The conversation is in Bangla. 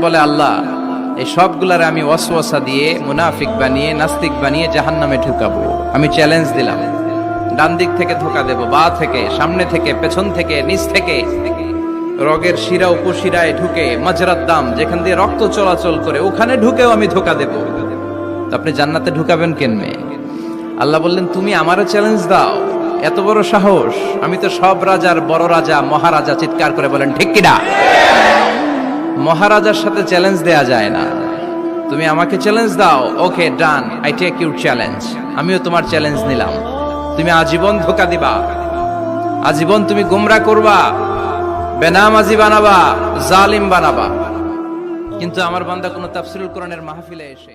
বলে আল্লাহ এই সবগুলারে আমি ওয়াসওয়াসা দিয়ে মুনাফিক বানিয়ে নাস্তিক বানিয়ে জাহান্নামে ঢুকাবো। আমি চ্যালেঞ্জ দিলাম, ডান দিক থেকে ধোকা দেব, বা থেকে, সামনে থেকে, পেছন থেকে, নিচ থেকে, রগের শিরা উপশিরায় ঢুকে, মাজরাত দাম যেখান দিয়ে রক্ত চলাচল করে ওখানে ঢুকেও আমি ধোকা দেব। তো আপনি জান্নাতে ঢুকাবেন কেনমে? আল্লাহ বললেন তুমি আমারও চ্যালেঞ্জ দাও, এত বড় সাহস? আমি তো সব রাজার বড় রাজা, মহারাজা। চিৎকার করে বলেন ঠিক কিনা? মহারাজার সাথে চ্যালেঞ্জ দেয়া যায় না। তুমি আমাকে চ্যালেঞ্জ দাও, ওকে ডান, আই টেক ইউর চ্যালেঞ্জ। আমিও তোমার চ্যালেঞ্জ নিলাম। তুমি আজীবন ধোকা দিবা, আজীবন তুমি গুমরা করবা, বেনামাজি বানাবা, জালিম বানাবা, কিন্তু আমার বান্দা কোন তাফসীরুল কোরআনের মাহফিলে এসে